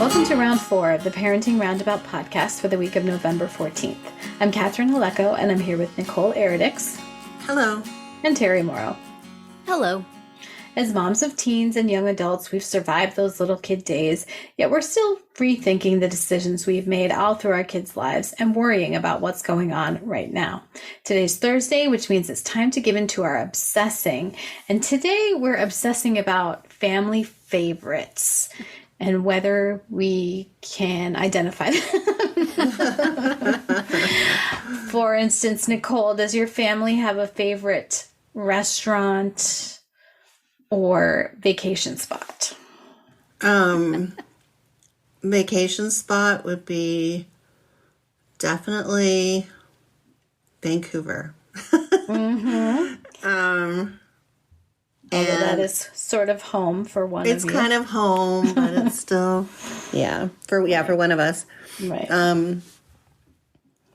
Welcome to round 4 of the Parenting Roundabout podcast for the week of November 14th. I'm Catherine Haleko, and I'm here with Nicole Eridix. Hello. And Terry Morrow. Hello. As moms of teens and young adults, we've survived those little kid days, yet we're still rethinking the decisions we've made all through our kids' lives and worrying about what's going on right now. Today's Thursday, which means it's time to give into our obsessing. And today we're obsessing about family favorites and whether we can identify them. For instance, Nicole, does your family have a favorite restaurant or vacation spot? Vacation spot would be definitely Vancouver. Although that is sort of home for one of you. It's kind of home, but it's still, for one of us. Right.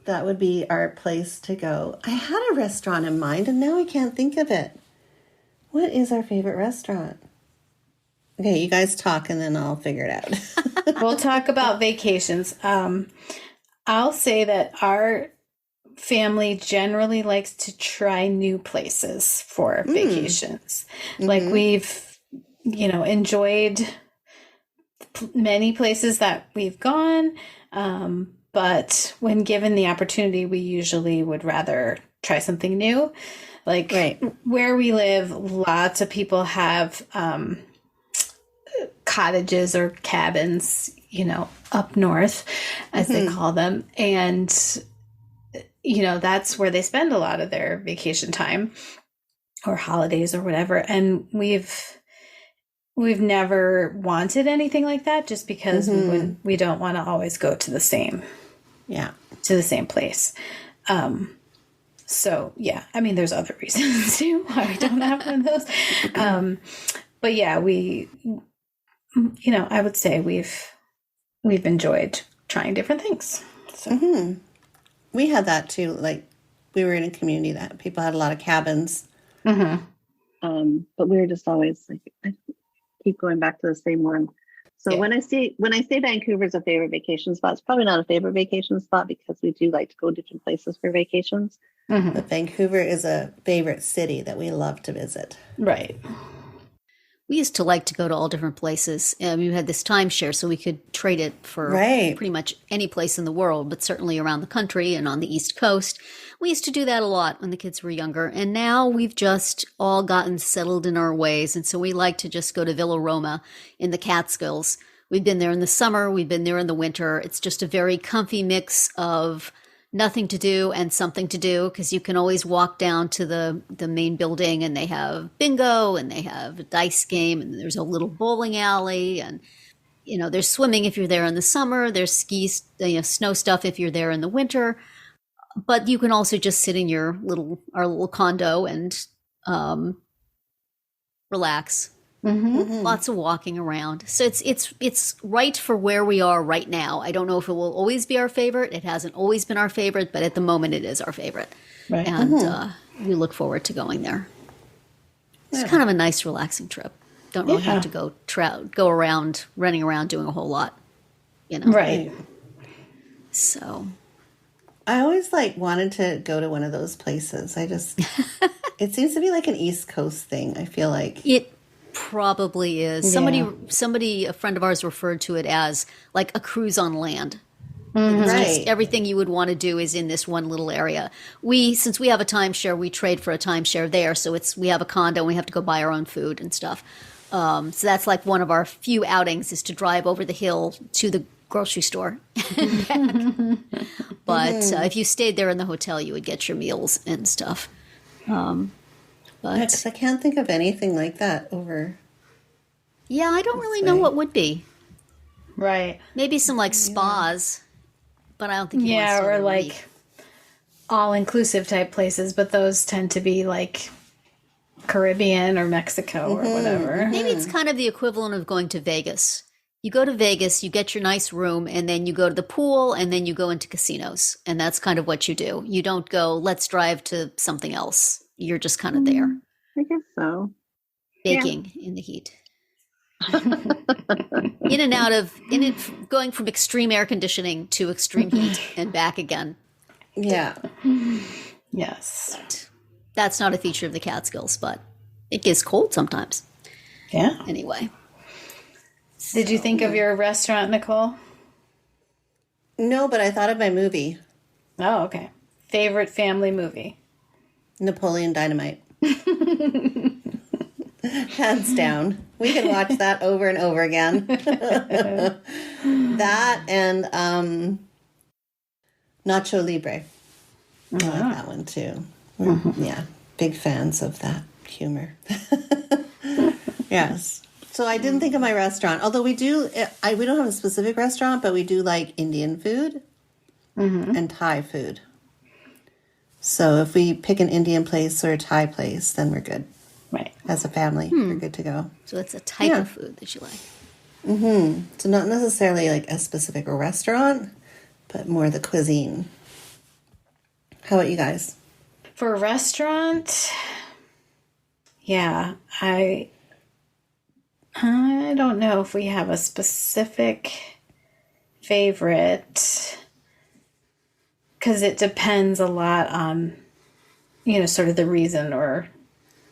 That would be our place to go. I had a restaurant in mind, and now I can't think of it. What is our favorite restaurant? Okay, you guys talk, and then I'll figure it out. We'll talk about vacations. I'll say that our family generally likes to try new places for vacations. Like we've, enjoyed many places that we've gone. But when given the opportunity, we usually would rather try something new. Like where we live, lots of people have cottages or cabins, up north, as they call them. And that's where they spend a lot of their vacation time or holidays or whatever. And we've never wanted anything like that just because we don't want to always go to the same place. So yeah, I mean, there's other reasons too why we don't have one of those. But yeah, I would say we've enjoyed trying different things. So. We had that too. Like we were in a community that people had a lot of cabins. But we were just always like, I keep going back to the same one. So when I say Vancouver is a favorite vacation spot, it's probably not a favorite vacation spot because we do like to go different places for vacations. But Vancouver is a favorite city that we love to visit. Right. We used to like to go to all different places. We had this timeshare, so we could trade it for pretty much any place in the world, but certainly around the country and on the East Coast. We used to do that a lot when the kids were younger. And now we've just all gotten settled in our ways. And so we like to just go to Villa Roma in the Catskills. We've been there in the summer. We've been there in the winter. It's just a very comfy mix of nothing to do and something to do, because you can always walk down to the main building and they have bingo and they have a dice game and there's a little bowling alley and there's swimming if you're there in the summer, there's snow stuff if you're there in the winter, but you can also just sit in our little condo and relax. Lots of walking around. So it's right for where we are right now. I don't know if it will always be our favorite. It hasn't always been our favorite, but at the moment it is our favorite. Right. And we look forward to going there. It's kind of a nice, relaxing trip. Don't really have to go around, running around doing a whole lot. Right. So I always wanted to go to one of those places. It seems to be like an East Coast thing. I feel like it probably is. Somebody, a friend of ours referred to it as like a cruise on land. Just everything you would want to do is in this one little area. Since we have a timeshare, we trade for a timeshare there. So we have a condo and we have to go buy our own food and stuff. So that's like one of our few outings is to drive over the hill to the grocery store and back. But if you stayed there in the hotel, you would get your meals and stuff. But I can't think of anything like that over. Yeah, I don't really know what would be. Right. Maybe some spas, but I don't think. Or all-inclusive type places, but those tend to be like Caribbean or Mexico or whatever. Maybe it's kind of the equivalent of going to Vegas. You go to Vegas, you get your nice room, and then you go to the pool, and then you go into casinos, and that's kind of what you do. You don't go, let's drive to something else. You're just kind of there. I guess so. Baking in the heat. in and out of going from extreme air conditioning to extreme heat and back again. Yeah. Yes. But that's not a feature of the Catskills, but it gets cold sometimes. Yeah. Anyway. Did you think of your restaurant, Nicole? No, but I thought of my movie. Oh, okay. Favorite family movie? Napoleon Dynamite. Hands down. We can watch that over and over again. That and Nacho Libre. I like that one too. Yeah, big fans of that humor. Yes. So I didn't think of my restaurant, although we don't have a specific restaurant, but we do like Indian food and Thai food. So if we pick an Indian place or a Thai place, then we're good. Right. As a family, we're good to go. So it's a type of food that you like. So not necessarily like a specific restaurant, but more the cuisine. How about you guys? For a restaurant, yeah, I don't know if we have a specific favorite, because it depends a lot on, sort of the reason, or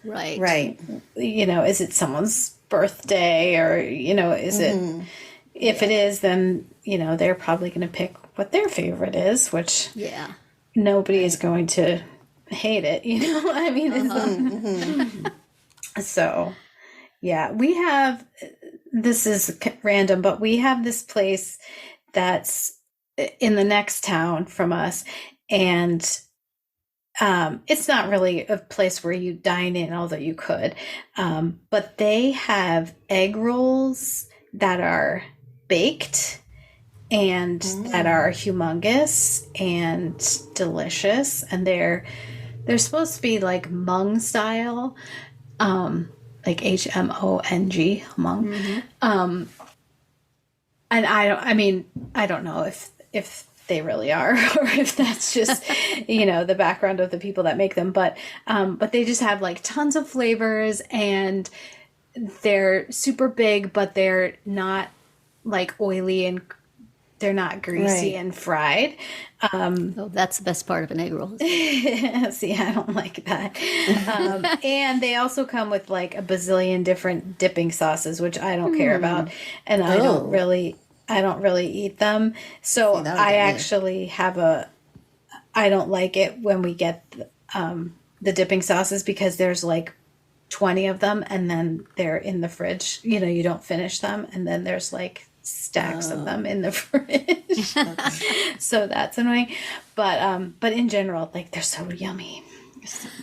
Right. Is it someone's birthday, or is it, if it is, then they're probably going to pick what their favorite is, which nobody is going to hate it, I mean, so yeah, we have, this is random, but we have this place that's in the next town from us, and it's not really a place where you dine in, although you could, but they have egg rolls that are baked and that are humongous and delicious, and they're supposed to be like Hmong style, like HMONG, Hmong. And I don't know if they really are, or if that's just, the background of the people that make them, but they just have like tons of flavors, and they're super big, but they're not like oily, and they're not greasy and fried. That's the best part of an egg roll. See, I don't like that. And they also come with like a bazillion different dipping sauces, which I don't care about, and I don't really eat them. So I actually I don't like it when we get the dipping sauces, because there's like 20 of them, and then they're in the fridge. You don't finish them, and then there's like stacks of them in the fridge. So that's annoying. But in general, like, they're so yummy.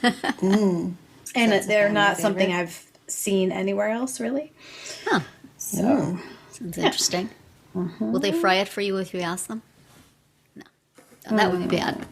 And they're not something I've seen anywhere else, really. Huh. So sounds interesting. Will they fry it for you if you ask them? No. Oh, that would be bad.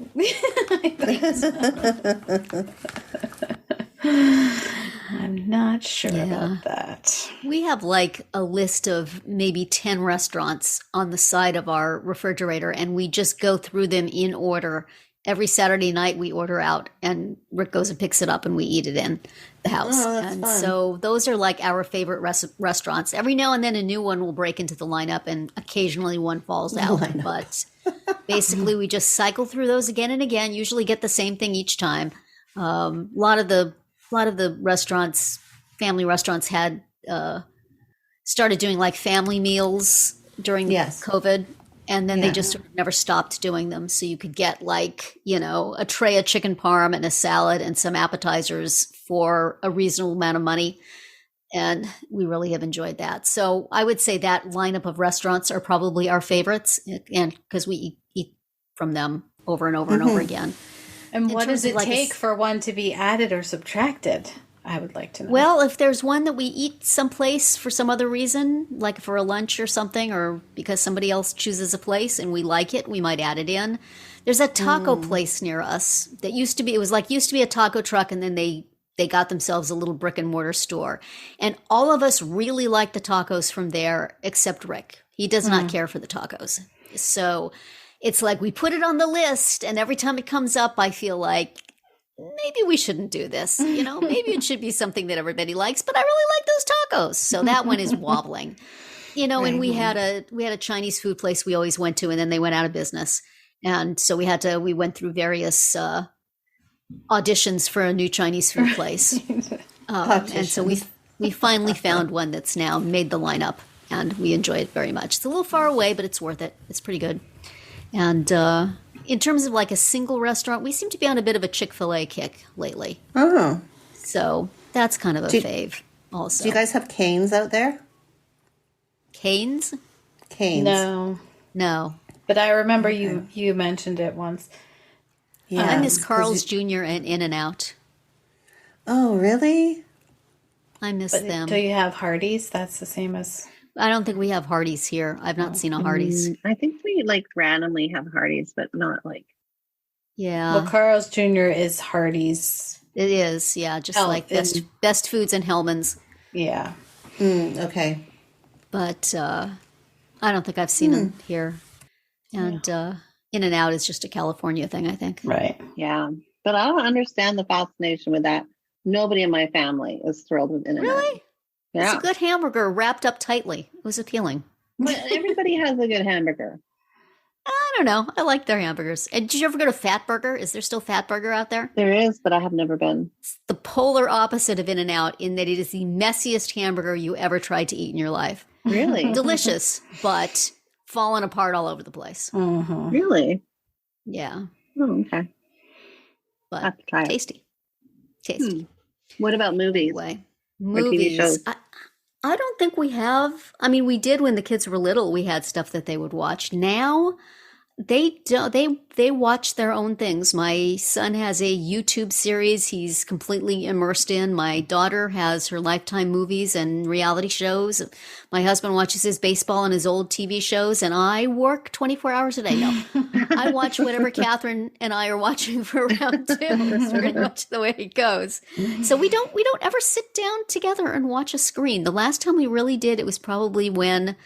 I'm not sure about that. We have like a list of maybe 10 restaurants on the side of our refrigerator, and we just go through them in order. Every Saturday night we order out, and Rick goes and picks it up, and we eat it in the house. And fun. So those are like our favorite restaurants. Every now and then a new one will break into the lineup, and occasionally one falls out. But basically we just cycle through those again and again, usually get the same thing each time. A lot of the restaurants, family restaurants, had started doing like family meals during COVID. And then they just sort of never stopped doing them. So you could get like, a tray of chicken parm and a salad and some appetizers for a reasonable amount of money. And we really have enjoyed that. So I would say that lineup of restaurants are probably our favorites, and because we eat from them over and over and over again. And what does it take for one to be added or subtracted? I would like to know. Well, if there's one that we eat someplace for some other reason, like for a lunch or something, or because somebody else chooses a place and we like it, we might add it in. There's a taco place near us that used to be a taco truck, and then they got themselves a little brick and mortar store. And all of us really like the tacos from there, except Rick. He does not care for the tacos. So it's like we put it on the list, and every time it comes up, I feel like, maybe we shouldn't do this. Maybe it should be something that everybody likes, but I really like those tacos. So that one is wobbling. And we had a Chinese food place we always went to, and then they went out of business. And so we went through various auditions for a new Chinese food place. And so we finally found one that's now made the lineup, and we enjoy it very much. It's a little far away, but it's worth it. It's pretty good. And in terms of like a single restaurant, we seem to be on a bit of a Chick-fil-A kick lately. Oh. So that's kind of a fave also. Do you guys have Cane's out there? Cane's? Cane's. No. But I remember you mentioned it once. Yeah. I miss Carl's Jr. and In-N-Out. Oh, really? I miss them. Do you have Hardee's? That's the same as... I don't think we have Hardee's here. I've not seen a Hardee's. I think we like randomly have Hardee's, but not like... Yeah. Well, Carl's Jr. is Hardee's. It is, yeah. Just like Best Foods and Hellman's. Yeah. Okay. But I don't think I've seen them here. And In-N-Out is just a California thing, I think. Right. Yeah. But I don't understand the fascination with that. Nobody in my family is thrilled with In-N-Out. Really? Yeah. It's a good hamburger wrapped up tightly. It was appealing. But everybody has a good hamburger. I don't know. I like their hamburgers. And did you ever go to Fat Burger? Is there still Fat Burger out there? There is, but I have never been. It's the polar opposite of In-N-Out in that it is the messiest hamburger you ever tried to eat in your life. Really? Delicious, but falling apart all over the place. Mm-hmm. Really? Yeah. Oh, okay. But I'll have to try it. tasty. What about movies? Anyway, Or TV shows? I don't think we have. I mean, we did when the kids were little. We had stuff that they would watch. Now they don't. They watch their own things. My son has a YouTube series he's completely immersed in. My daughter has her Lifetime movies and reality shows. My husband watches his baseball and his old TV shows, and I work 24 hours a day. No, I watch whatever Catherine and I are watching for round two. That's pretty much the way it goes. So we don't ever sit down together and watch a screen. The last time we really did, it was probably when.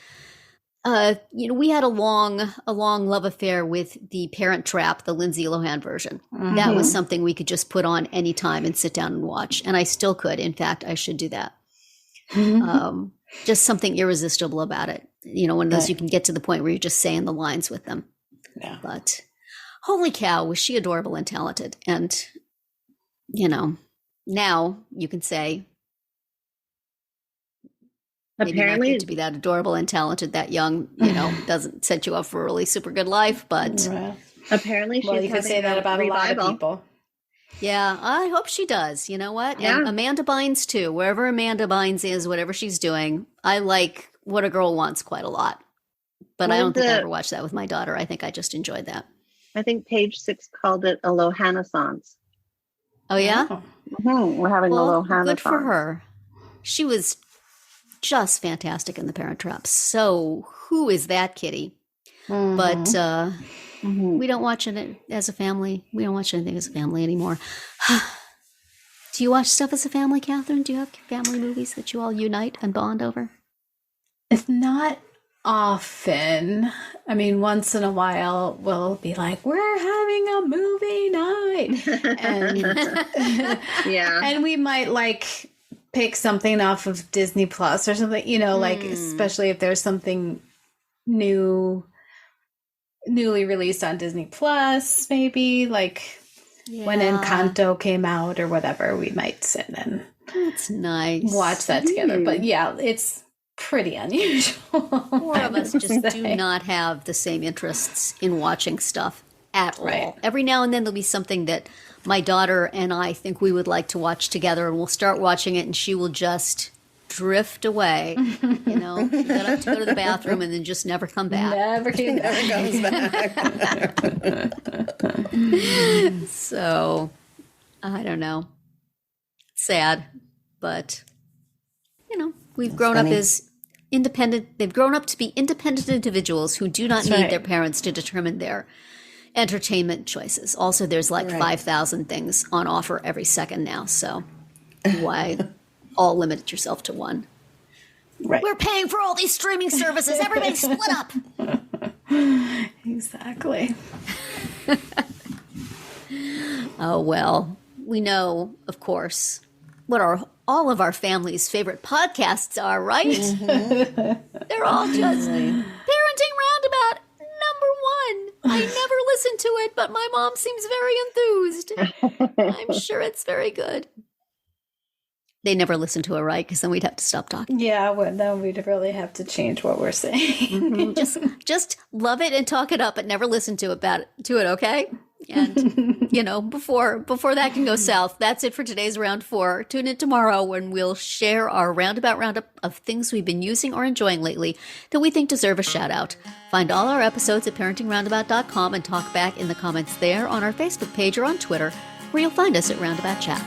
We had a long love affair with the Parent Trap, the Lindsay Lohan version. Mm-hmm. That was something we could just put on anytime and sit down and watch. And I still could. In fact, I should do that. Mm-hmm. Just something irresistible about it. One of those you can get to the point where you're just saying the lines with them. Yeah. But holy cow, was she adorable and talented. And, now you can say, maybe apparently, not get to be that adorable and talented that young, doesn't set you up for a really super good life. But apparently, you can say that about revival. A lot of people. Yeah, I hope she does. You know what? Yeah. And Amanda Bynes too. Wherever Amanda Bynes is, whatever she's doing, I like What a Girl Wants quite a lot. But I don't think I ever watched that with my daughter. I think I just enjoyed that. I think Page 6 called it a Lohanaissance. Oh yeah, Mm-hmm. We're having a Lohanaissance. Good for her. She was just fantastic in The Parent Trap. So who is that kitty? Mm-hmm. But we don't watch it as a family. We don't watch anything as a family anymore. Do you watch stuff as a family, Catherine? Do you have family movies that you all unite and bond over? It's not often. I mean, once in a while we'll be like, we're having a movie night. And and we might pick something off of Disney Plus or something, especially if there's something newly released on Disney Plus, maybe when Encanto came out or whatever, we might sit and that's nice. Watch that together. But yeah, it's pretty unusual. Four of us just do not have the same interests in watching stuff at all. Every now and then there'll be something that my daughter and I think we would like to watch together, and we'll start watching it, and she will just drift away. She'll get up to go to the bathroom and then just never come back. Never comes back. So, I don't know. Sad, but we've grown up as independent. They've grown up to be independent individuals who do not need their parents to determine their entertainment choices. Also, there's 5,000 things on offer every second now. So why all limit yourself to one? Right. We're paying for all these streaming services. Everybody split up. Exactly. Oh, well, we know, of course, what all of our family's favorite podcasts are, right? Mm-hmm. They're they're all just Parenting Roundabout #1. I never listened to it, but my mom seems very enthused. I'm sure it's very good. They never listen to it, right? Because then we'd have to stop talking. Yeah, well, then we'd really have to change what we're saying. Just love it and talk it up, but never listen to it, okay? And, before that can go south, that's it for today's Round 4. Tune in tomorrow when we'll share our roundup of things we've been using or enjoying lately that we think deserve a shout out. Find all our episodes at parentingroundabout.com and talk back in the comments there, on our Facebook page, or on Twitter, where you'll find us at Roundabout Chat.